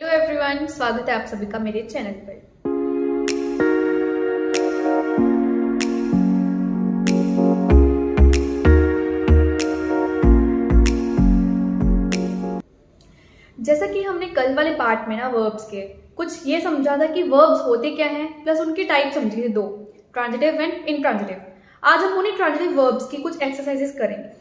Hello everyone, स्वागत है आप सभी का मेरे चैनल पर। जैसा कि हमने कल वाले पार्ट में ना वर्ब्स के कुछ ये समझा था कि वर्ब्स होते क्या हैं, प्लस उनके टाइप समझे थे दो, ट्रांजिटिव एंड इनट्रांजिटिव। आज हम उन्हीं ट्रांजिटिव वर्ब्स की कुछ एक्सरसाइजेस करेंगे।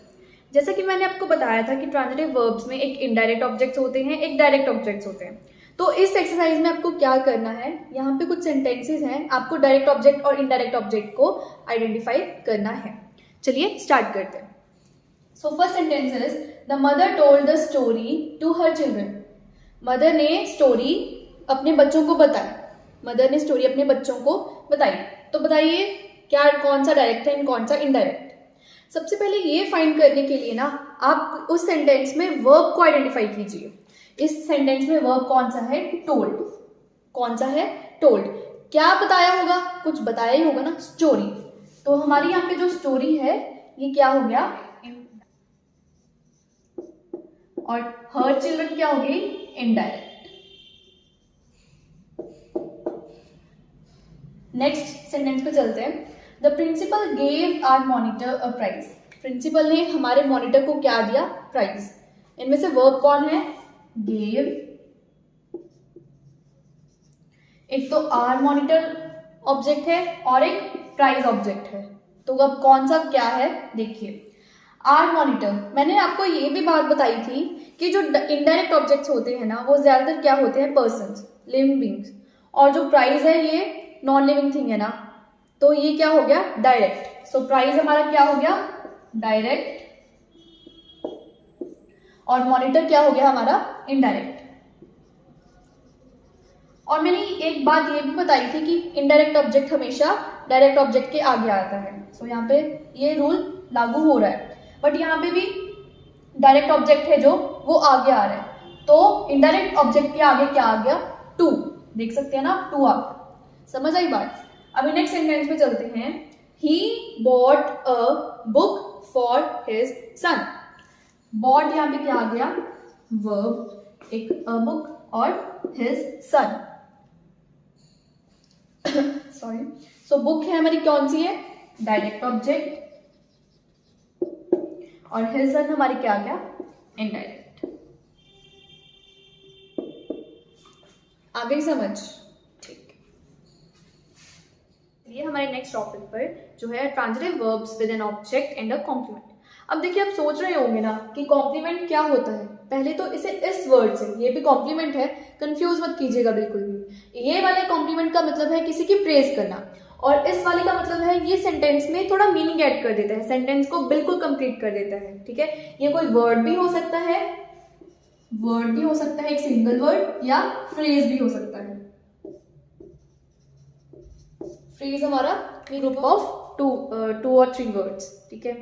जैसा कि मैंने आपको बताया था कि ट्रांजिटिव वर्ब्स में एक इनडायरेक्ट ऑब्जेक्ट्स होते हैं, एक डायरेक्ट ऑब्जेक्ट्स होते हैं। तो इस एक्सरसाइज में आपको क्या करना है, यहाँ पे कुछ सेंटेंसेस हैं, आपको डायरेक्ट ऑब्जेक्ट और इनडायरेक्ट ऑब्जेक्ट को आइडेंटिफाई करना है। चलिए स्टार्ट करते हैं। So first sentence is the mother told the story to her children. Mother ने स्टोरी अपने बच्चों को बताई। मदर ने स्टोरी अपने बच्चों को बताई। तो बताइए क्या कौन सा डायरेक्ट है, कौन सा इनडायरेक्ट। सबसे पहले ये फाइंड करने के लिए ना आप उस सेंटेंस में वर्ब को आइडेंटिफाई कीजिए। इस सेंटेंस में वर्ब कौन सा है? टोल्ड। कौन सा है? टोल्ड। क्या बताया होगा? कुछ बताया ही होगा ना, स्टोरी। तो हमारी यहाँ पे जो स्टोरी है ये क्या हो गया? और हर चिल्ड्रन क्या हो गई? इनडायरेक्ट। नेक्स्ट सेंटेंस पे चलते हैं। The principal gave our monitor a prize. Principal ने हमारे मॉनिटर को क्या दिया? प्राइज। इनमें से वर्ब कौन है? गेव। एक तो आवर मॉनिटर ऑब्जेक्ट है और एक प्राइज ऑब्जेक्ट है। तो अब कौन सा क्या है देखिए। आवर मॉनिटर, मैंने आपको ये भी बात बताई थी कि जो इनडायरेक्ट ऑब्जेक्ट्स होते हैं ना वो ज्यादातर क्या होते हैं? Persons, living beings. और जो प्राइज है ये नॉन लिविंग थिंग है ना, तो ये क्या हो गया? डायरेक्ट। सो प्राइज हमारा क्या हो गया? डायरेक्ट। और मॉनिटर क्या हो गया हमारा? इनडायरेक्ट। और मैंने एक बात ये भी बताई थी कि इनडायरेक्ट ऑब्जेक्ट हमेशा डायरेक्ट ऑब्जेक्ट के आगे आता है। सो यहाँ पे ये रूल लागू हो रहा है, बट यहाँ पे भी डायरेक्ट ऑब्जेक्ट है जो वो आगे आ रहा है। तो इनडायरेक्ट ऑब्जेक्ट के आगे क्या आ गया? टू। देख सकते हैं ना, टू आ गया। समझ आई बात? अभी नेक्स्ट सेंटेंस पे चलते हैं। He bought a book for his son. Bought यहाँ पे क्या आ गया? वर्ब। एक अ बुक और his son. Sorry. So book है हमारी कौन सी है? Direct object. और हिज सन हमारी क्या आ गया? इनडायरेक्ट। आ गई समझ? ठीक। ये हमारे नेक्स्ट टॉपिक पर जो है transitive verbs with an object and a compliment. अब देखिए, आप सोच रहे होंगे ना कि कॉम्प्लीमेंट क्या होता है। पहले तो इसे इस वर्ड से, ये भी कॉम्प्लीमेंट है, कंफ्यूज मत कीजिएगा बिल्कुल भी। ये वाले कॉम्प्लीमेंट का मतलब है किसी की प्रेज करना, और इस वाले का मतलब है ये सेंटेंस में थोड़ा मीनिंग ऐड कर देता है, सेंटेंस को बिल्कुल कंप्लीट कर देता है। ठीक है, ये कोई वर्ड भी हो सकता है, वर्ड भी हो सकता है, एक सिंगल वर्ड, या फ्रेज भी हो सकता है। फ्रेज हमारा ग्रुप ऑफ टू और थ्री वर्ड्स। ठीक है,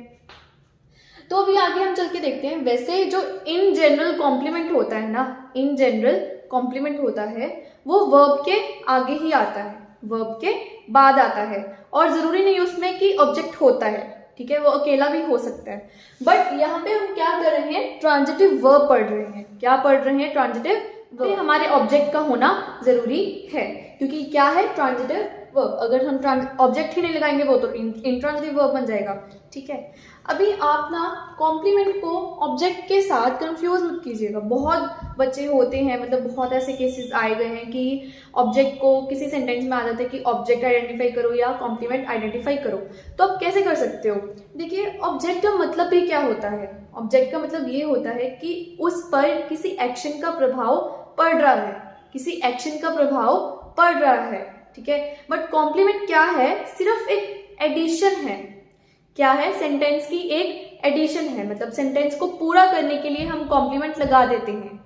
तो अभी आगे हम चल के देखते हैं। वैसे जो इन जनरल कॉम्प्लीमेंट होता है ना, इन जनरल कॉम्प्लीमेंट होता है वो वर्ब के आगे ही आता है, वर्ब के बाद आता है, और जरूरी नहीं उसमें कि ऑब्जेक्ट होता है। ठीक है, वो अकेला भी हो सकता है। बट यहाँ पे हम क्या कर रहे हैं? ट्रांजिटिव वर्ब पढ़ रहे हैं। क्या पढ़ रहे हैं? Transitive verb. हमारे ऑब्जेक्ट का होना जरूरी है, क्योंकि क्या है? Transitive verb. अगर हम ऑब्जेक्ट ही नहीं लगाएंगे वो तो इंट्रांजिटिव वर्ब बन जाएगा। ठीक है, अभी आप ना कॉम्प्लीमेंट को ऑब्जेक्ट के साथ कंफ्यूज मत कीजिएगा। बहुत बच्चे होते हैं, मतलब बहुत ऐसे केसेस आए गए हैं कि ऑब्जेक्ट को किसी सेंटेंस में आ जाता है कि ऑब्जेक्ट आइडेंटिफाई करो या कॉम्प्लीमेंट आइडेंटिफाई करो। तो आप कैसे कर सकते हो? देखिए, ऑब्जेक्ट का मतलब भी क्या होता है? ऑब्जेक्ट का मतलब ये होता है कि उस पर किसी एक्शन का प्रभाव पड़ रहा है, किसी एक्शन का प्रभाव पड़ रहा है। ठीक है, बट कॉम्प्लीमेंट क्या है? सिर्फ एक एडिशन है। क्या है? सेंटेंस की एक एडिशन है, मतलब सेंटेंस को पूरा करने के लिए हम कॉम्प्लीमेंट लगा देते हैं।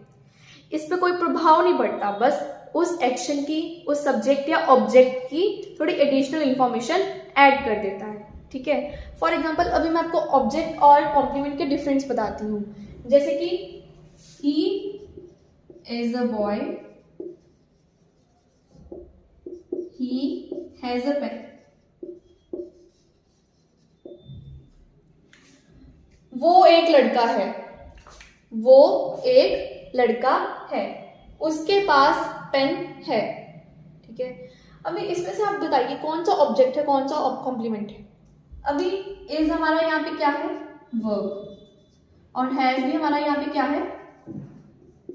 इस पे कोई प्रभाव नहीं पड़ता, बस उस एक्शन की, उस सब्जेक्ट या ऑब्जेक्ट की थोड़ी एडिशनल इंफॉर्मेशन ऐड कर देता है। ठीक है, फॉर एग्जाम्पल अभी मैं आपको ऑब्जेक्ट और कॉम्प्लीमेंट के डिफरेंस बताती हूँ। जैसे कि he is a boy, he has a pen। वो एक लड़का है, वो एक लड़का है। उसके पास पेन है, ठीक है। अभी इसमें से आप बताइए कौन सा ऑब्जेक्ट है, कौन सा कॉम्प्लीमेंट है। अभी इज हमारा यहाँ पे क्या है, वर्ब, और हैज भी हमारा यहाँ पे क्या है,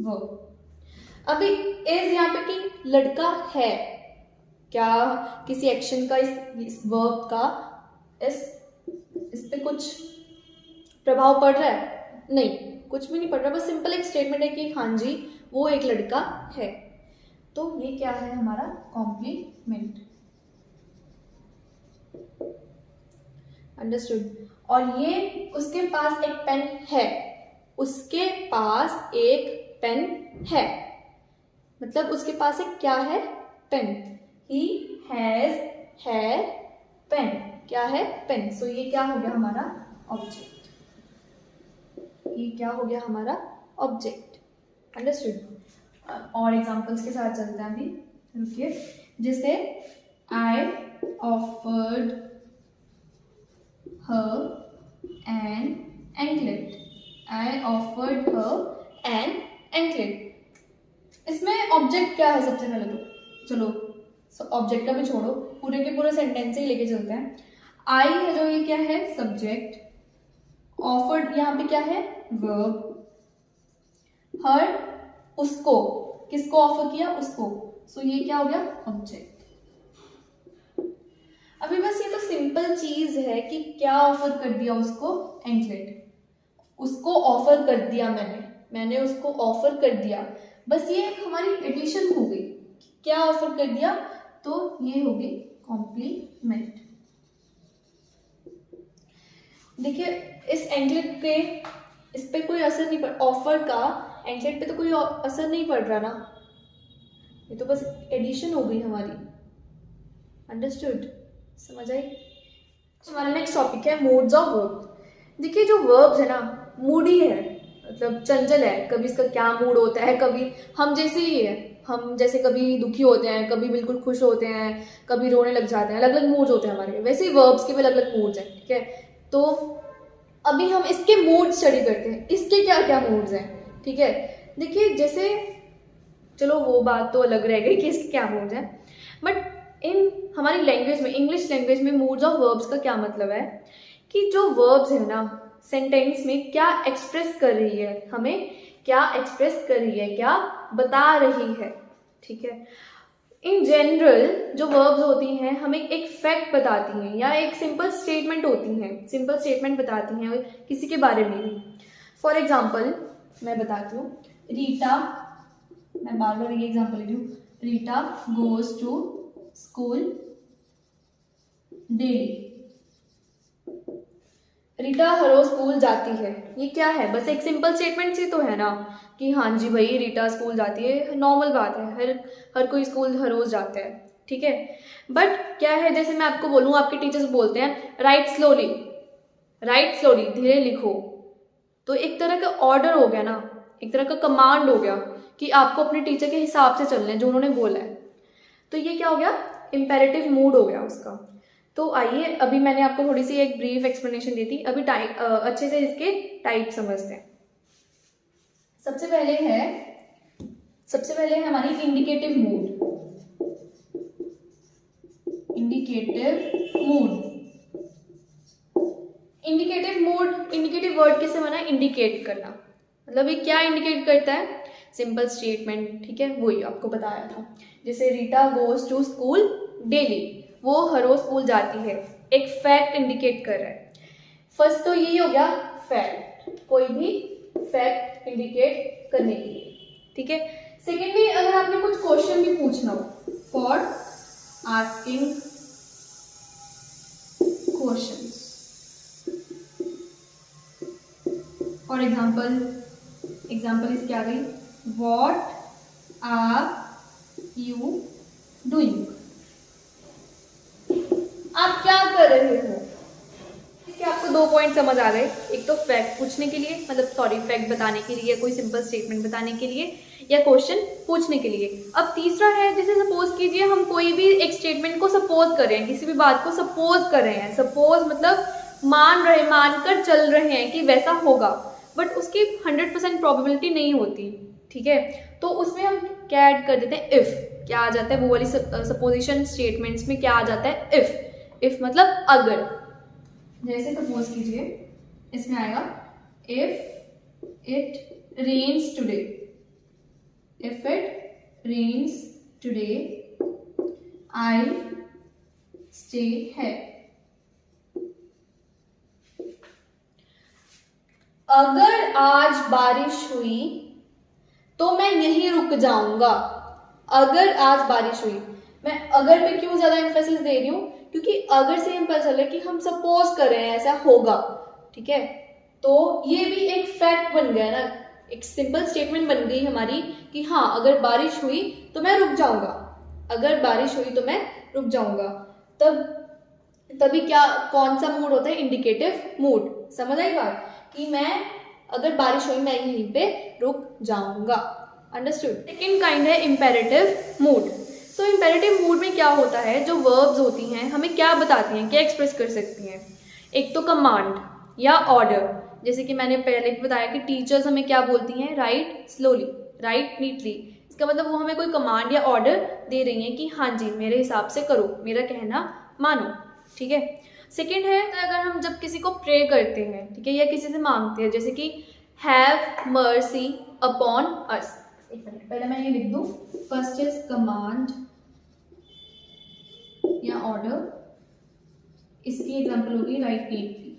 वर्ब। अभी इज यहाँ पे कि लड़का है, क्या किसी एक्शन का इस वर्ब का इस पे कुछ प्रभाव पड़ रहा है? नहीं, कुछ भी नहीं पड़ रहा, बस सिंपल एक स्टेटमेंट है कि हाँ जी वो एक लड़का है। तो ये क्या है हमारा कॉम्प्लीमेंट। अंडरस्टूड। और ये उसके पास एक पेन है, उसके पास एक पेन है, मतलब उसके पास एक क्या है, पेन। ही हैज है पेन, क्या है, पेन। सो ये क्या हो गया हमारा ऑब्जेक्ट, ये क्या हो गया हमारा ऑब्जेक्ट। अंडरस्टूड। और एग्जांपल्स के साथ चलते हैं अभी, रुकिए। जैसे I offered her an anklet, I offered her an anklet. इसमें ऑब्जेक्ट क्या है सबसे पहले तो चलो ऑब्जेक्ट का भी छोड़ो, पूरे के पूरे सेंटेंस ही लेके चलते हैं। आई है जो, ये क्या है, सब्जेक्ट। ऑफर्ड यहाँ पे क्या है, वर्ब। हर उसको, किसको ऑफर किया, उसको। सो ये क्या हो गया, ऑब्जेक्ट। अभी बस ये तो सिंपल चीज है कि क्या ऑफर कर दिया उसको, एंकलेट। उसको ऑफर कर दिया मैंने उसको ऑफर कर दिया, बस ये हमारी एडिशन हो गई। क्या ऑफर कर दिया, तो ये हो गई कॉम्प्लीमेंट। देखिए इस एंकलेट पे, इस पे कोई असर नहीं पड़, ऑफर का एंकलेट पे तो कोई असर नहीं पड़ रहा ना, ये तो बस एडिशन हो गई हमारी। अंडरस्टूड, समझ आई। हमारा नेक्स्ट टॉपिक है मोड्स ऑफ वर्ब। देखिए जो वर्ब्स है ना, मूडी है, मतलब चंचल है, कभी इसका क्या मूड होता है, कभी हम जैसे ही है, हम जैसे कभी दुखी होते हैं, कभी बिल्कुल खुश होते हैं, कभी रोने लग जाते हैं, अलग अलग मूड्स होते हैं हमारे। वैसे ही वर्ब्स के भी अलग अलग मूड्स हैं, ठीक है। तो अभी हम इसके मूड स्टडी करते हैं, इसके क्या क्या मूड्स हैं, ठीक है। देखिए जैसे, चलो वो बात तो अलग रह गई कि इसके क्या मूड्स हैं, बट इन हमारी लैंग्वेज में, इंग्लिश लैंग्वेज में मूड्स ऑफ वर्ब्स का क्या मतलब है कि जो वर्ब्स है ना सेंटेंस में क्या एक्सप्रेस कर रही है, हमें क्या एक्सप्रेस कर रही है, क्या बता रही है, ठीक है। इन जनरल जो वर्ब्स होती हैं हमें एक फैक्ट बताती हैं या एक सिंपल स्टेटमेंट होती हैं, सिंपल स्टेटमेंट बताती हैं किसी के बारे में भी। फॉर एग्जाम्पल मैं बताती हूँ, रीटा, मैं बार बार ये एग्जाम्पल ले रही हूँ, Rita goes to school daily. Rita हर रोज स्कूल जाती है, ये क्या है, बस एक सिंपल स्टेटमेंट से तो है ना कि हाँ जी भाई रीटा स्कूल जाती है, नॉर्मल बात है, हर कोई स्कूल हर रोज जाता है, ठीक है। बट क्या है, जैसे मैं आपको बोलूँ, आपके टीचर्स बोलते हैं राइट स्लोली, धीरे लिखो, तो एक तरह का ऑर्डर हो गया ना, एक तरह का कमांड हो गया कि आपको अपने टीचर के हिसाब से चलना है जो उन्होंने बोला है। तो ये क्या हो गया, इम्पेरेटिव मूड हो गया उसका। तो आइए अभी मैंने आपको थोड़ी सी एक ब्रीफ एक्सप्लेनेशन दी थी, अभी अच्छे से इसके टाइप समझते हैं। सबसे पहले है हमारी इंडिकेटिव मूड। इंडिकेटिव वर्ड किससे बना है, इंडिकेट करना, मतलब ये क्या इंडिकेट करता है, सिंपल स्टेटमेंट, ठीक है, वही आपको बताया था। जैसे Rita goes to school daily, वो हर रोज स्कूल जाती है, एक फैक्ट इंडिकेट कर रहा है। फर्स्ट तो यही हो गया फैक्ट, कोई भी फैक्ट इंडिकेट करने के लिए, ठीक है। सेकेंडली अगर आपने कुछ क्वेश्चन भी पूछना हो, for asking questions, for example इसकी आ गई, व्हाट आर यू डूइंग, आप क्या कर रहे हो। इसके आपको 2 पॉइंट समझ आ गए, एक तो फैक्ट पूछने के लिए, मतलब सॉरी फैक्ट बताने के लिए, कोई सिंपल स्टेटमेंट बताने के लिए, या क्वेश्चन पूछने के लिए। अब तीसरा है, जैसे सपोज कीजिए हम कोई भी एक स्टेटमेंट को सपोज कर रहे हैं, किसी भी बात को सपोज कर रहे हैं, सपोज मतलब मानकर चल रहे हैं कि वैसा होगा, बट उसकी 100% प्रोबेबिलिटी नहीं होती, ठीक है। तो उसमें हम क्या ऐड कर देते हैं, इफ। क्या आ जाता है वो वाली सपोजिशन स्टेटमेंट्स में, क्या आ जाता है, इफ। इफ मतलब अगर। जैसे सपोज कीजिए इसमें आएगा if it rains today, if it rains today I stay है। अगर आज बारिश हुई तो मैं यहीं रुक जाऊंगा। अगर आज बारिश हुई, मैं अगर पे क्यों ज्यादा एम्फेसिस दे रही हूं, क्योंकि अगर से हम पता चल रहा है कि हम सपोज कर रहे हैं ऐसा होगा, ठीक है। तो ये भी एक फैक्ट बन गया ना, एक सिंपल स्टेटमेंट बन गई हमारी कि हाँ अगर बारिश हुई तो मैं रुक जाऊंगा, अगर बारिश हुई तो मैं रुक जाऊंगा। तभी क्या, कौन सा मूड होता है, इंडिकेटिव मूड। समझ आई बात, कि मैं अगर बारिश हुई मैं यहीं पे रुक जाऊंगा। अंडरस्टूड। सेकेंड काइंड है इम्पेरेटिव मूड। सो इम्पेरेटिव मूड में क्या होता है, जो वर्ब्स होती हैं हमें क्या बताती हैं, क्या एक्सप्रेस कर सकती हैं। एक तो कमांड या ऑर्डर, जैसे कि मैंने पहले भी बताया कि टीचर्स हमें क्या बोलती हैं, राइट स्लोली, राइट नीटली। इसका मतलब वो हमें कोई कमांड या ऑर्डर दे रही हैं कि हाँ जी मेरे हिसाब से करो, मेरा कहना मानो, ठीक है। सेकेंड है अगर हम जब किसी को प्रे करते हैं, ठीक है, या किसी से मांगते हैं, जैसे कि हैव मर्सी अपॉन अस। एक मिनट पहले मैं ये लिख दूं, फर्स्ट इज कमांड या ऑर्डर, इसकी एग्जांपल होगी राइट नीटली,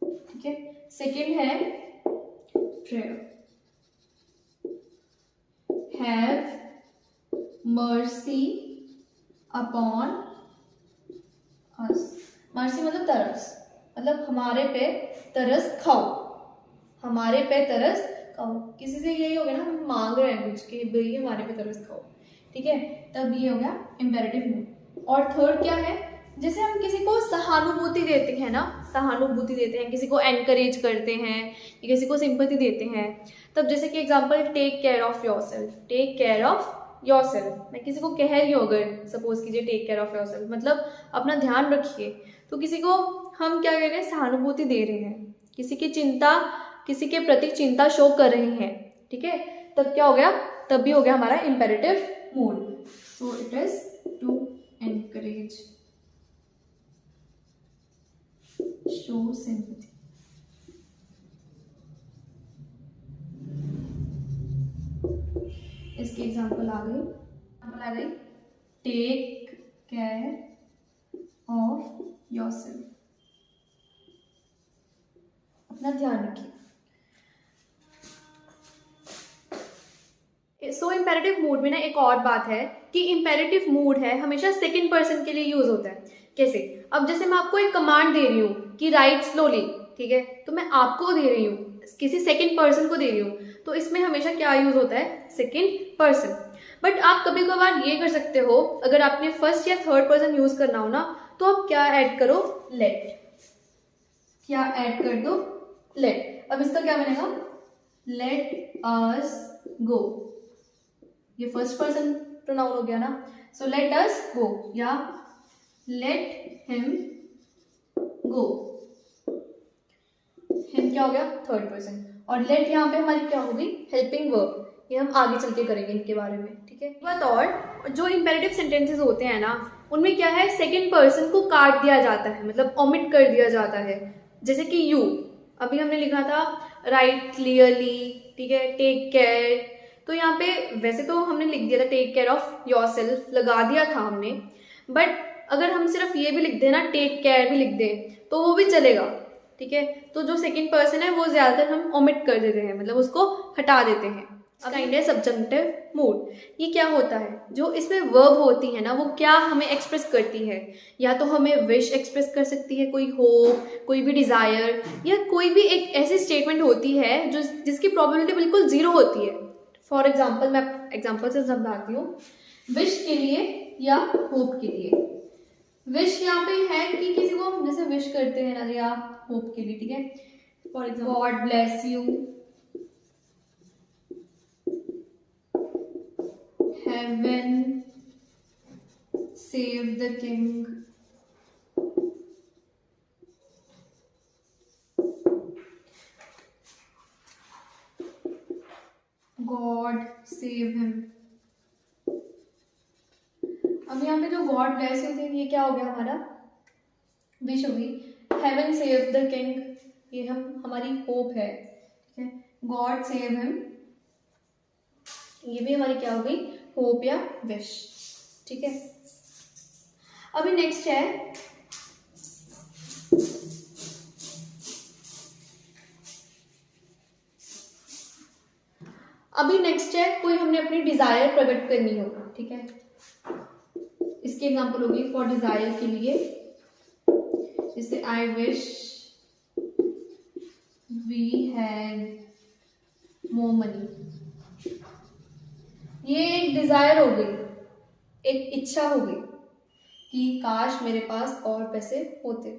ठीक है। सेकेंड है prayer, have mercy upon us. Mercy मतलब तरस, मतलब हमारे पे तरस खाओ, हमारे पे तरस खाओ। किसी से यही हो गया ना, हम मांग रहे हैं कुछ कि भाई हमारे पे तरस खाओ, ठीक है, तब ये हो गया इम्पेरेटिव मूड। और थर्ड क्या है, जैसे हम किसी को सहानुभूति देते हैं ना, सहानुभूति देते हैं, किसी को एनकरेज करते हैं, किसी को सिंपैथी देते हैं, तब जैसे कि example take care of yourself, take care of yourself. मैं किसी को कह रही हूँ, अगर सपोज कीजिए टेक केयर ऑफ योरसेल्फ मतलब अपना ध्यान रखिए, तो किसी को हम क्या कह रहे हैं, सहानुभूति दे रहे हैं, किसी की चिंता, किसी के प्रति चिंता शो कर रहे हैं, ठीक है, तब क्या हो गया, तब भी हो गया हमारा imperative mood. So it is to encourage, show sympathy. इसकी एग्जांपल आ गई, टेक केयर ऑफ योरसेल्फ, अपना ध्यान रखिए। सो इम्पेरेटिव मूड में ना एक और बात है कि इम्पेरेटिव मूड है हमेशा सेकंड पर्सन के लिए यूज होता है। कैसे, अब जैसे मैं आपको एक कमांड दे रही हूँ कि राइट स्लोली, ठीक है, तो मैं आपको दे रही हूँ, किसी सेकंड पर्सन को दे रही हूँ, तो इसमें हमेशा क्या यूज होता है, सेकंड पर्सन। बट आप कभी कभार ये कर सकते हो, अगर आपने फर्स्ट या थर्ड पर्सन यूज करना हो ना, तो आप क्या ऐड करो, लेट, क्या ऐड कर दो, लेट। अब इसका क्या बनेगा, लेट अस गो, ये फर्स्ट पर्सन प्रोनाउन हो गया ना, सो लेट अस गो या लेट हिम गो। हिम क्या हो गया, थर्ड पर्सन, और लेट यहाँ पे हमारी क्या होगी, हेल्पिंग वर्ब। ये हम आगे चल के करेंगे इनके बारे में, ठीक है। बात और जो इम्पेरेटिव सेंटेंसेस होते हैं ना, उनमें क्या है, सेकंड पर्सन को काट दिया जाता है, मतलब ओमिट कर दिया जाता है। जैसे कि यू, अभी हमने लिखा था राइट क्लियरली, ठीक है, टेक केयर, तो यहाँ पे वैसे तो हमने लिख दिया था टेक केयर ऑफ योरसेल्फ, लगा दिया था हमने, बट अगर हम सिर्फ ये भी लिख दें ना, टेक केयर भी लिख दें, तो वो भी चलेगा, ठीक है। तो जो सेकंड पर्सन है वो ज्यादातर हम ओमिट कर देते हैं, मतलब उसको हटा देते हैं। काइंड है सब्जंक्टिव मूड। ये क्या होता है, जो इसमें वर्ब होती है ना, वो क्या हमें एक्सप्रेस करती है, या तो हमें विश एक्सप्रेस कर सकती है, कोई होप, कोई भी डिजायर, या कोई भी एक ऐसी स्टेटमेंट होती है जो जिसकी प्रोबेबिलिटी बिल्कुल जीरो होती है। फॉर एग्जाम्पल, मैं एग्जाम्पल से समझाती हूँ, विश के लिए या होप के लिए। विश यहाँ पे है कि किसी को हम जैसे विश करते हैं ना, या होप के लिए, ठीक है, for example God bless you, heaven save the king, God save him. अब यहाँ पे जो गॉड ब्लेस हिम थे, ये क्या हो गया हमारा विश होगी। हेवन सेव द किंग, ये हमारी होप है, ठीक है। गॉड सेव हिम, ये भी हमारी क्या हो गई, होप या विश, ठीक है। अभी नेक्स्ट है कोई हमने अपनी डिजायर प्रकट करनी हो, ठीक है। इसकी एग्जांपल होगी फॉर डिजायर के लिए, जैसे I wish we had more money. ये एक डिजायर हो गई, एक इच्छा हो गई कि काश मेरे पास और पैसे होते,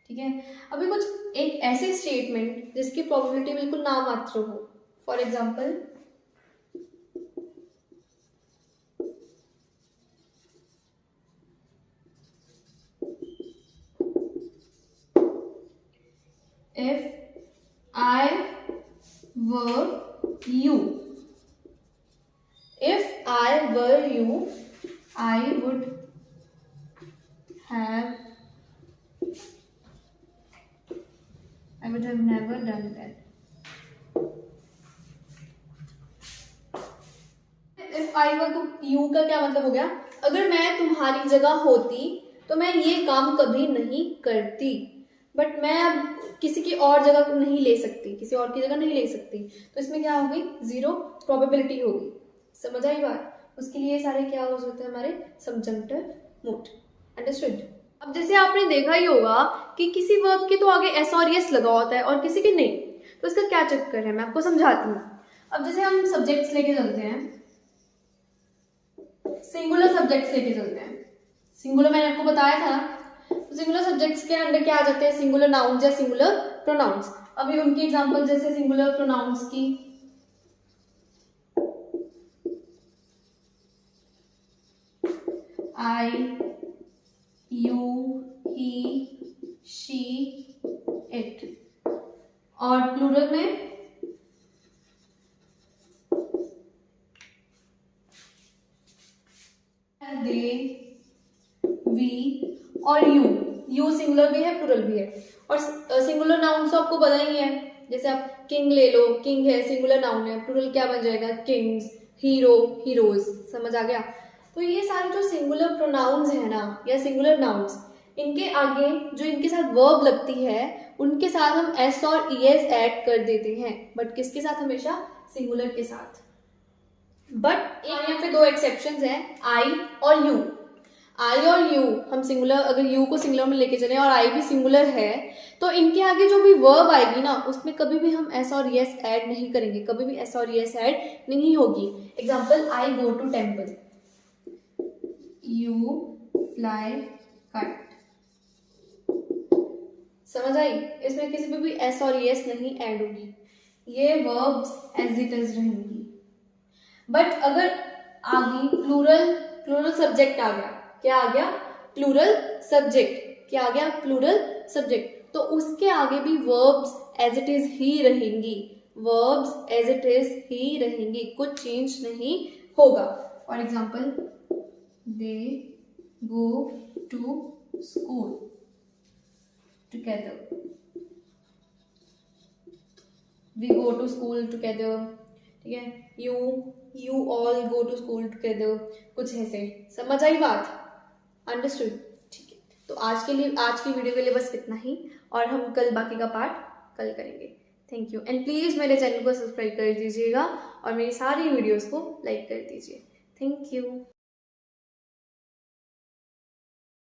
ठीक है। अभी कुछ एक ऐसे स्टेटमेंट जिसकी प्रोबेबिलिटी बिल्कुल नामात्र हो, for example if I were you, if I were you, I would have never done that. If I were you का क्या मतलब हो गया, अगर मैं तुम्हारी जगह होती तो मैं ये काम कभी नहीं करती, बट मैं अब किसी की और जगह नहीं ले सकती, किसी और की जगह नहीं ले सकती, तो इसमें क्या होगी, जीरो प्रोबेबिलिटी होगी। समझ आई बात। उसके लिए सारे क्या यूज होते हैं हमारे सबजंक्टिव मोड। अंडरस्टूड। अब जैसे आपने देखा ही होगा कि किसी वर्ब के तो आगे एस और यस लगा होता है और किसी के नहीं, तो इसका क्या चक्कर है मैं आपको समझाती हूँ। अब जैसे हम सब्जेक्ट्स लेके चलते हैं, सिंगुलर सब्जेक्ट्स लेके चलते हैं। सिंगुलर मैंने आपको बताया था, तो सिंगुलर सब्जेक्ट्स के अंदर क्या आ जाते हैं, सिंगुलर नाउन्स या सिंगुलर प्रोनाउंस। अभी उनकी एग्जांपल जैसे सिंगुलर प्रोनाउंस की, आई, यू, ही, शी, इट, और प्लूरल में दे, वी और यू सिंगुलर भी है प्लूरल भी है। और सिंगुलर नाउन तो आपको पता ही है, जैसे आप किंग ले लो, किंग है सिंगुलर नाउन है, प्लूरल क्या बन जाएगा, किंग्स, हीरो, हीरोज। समझ आ गया। तो ये सारे जो सिंगुलर प्रोनाउंस है ना या सिंगुलर नाउन्स, इनके आगे जो इनके साथ वर्ब लगती है उनके साथ हम एस और ईएस ऐड कर देते हैं, बट किसके साथ, हमेशा सिंगुलर के साथ। बट यहाँ पे दो एक्सेप्शंस हैं, आई और यू। आई और यू हम सिंगुलर, अगर यू को सिंगुलर में लेके चले और आई भी सिंगुलर है, तो इनके आगे जो भी वर्ब आएगी ना उसमें कभी भी हम एस और यस ऐड नहीं करेंगे, कभी भी एस और यस ऐड नहीं होगी। Example, I go to temple, you fly kite. समझ आई। इसमें किसी पे भी एस और यस नहीं ऐड होगी, ये वर्ब्स एज इट इज रहेंगी। बट अगर आगे प्लूरल सब्जेक्ट आ गया, क्या आ गया, प्लूरल सब्जेक्ट, क्या आ गया, प्लूरल सब्जेक्ट, तो उसके आगे भी वर्ब्स एज इट इज ही रहेंगी, वर्ब्स एज इट इज ही रहेंगी, कुछ चेंज नहीं होगा। For example, they go to school together, we go to school together, ठीक है। You all go to school together, कुछ ऐसे। समझ आई बात। अंडरस्टूड। ठीक है, तो आज की वीडियो के लिए बस इतना ही, और हम कल बाकी का पार्ट कल करेंगे। थैंक यू, एंड प्लीज मेरे चैनल को सब्सक्राइब कर दीजिएगा और मेरी सारी वीडियोस को लाइक कर दीजिए। Thank you.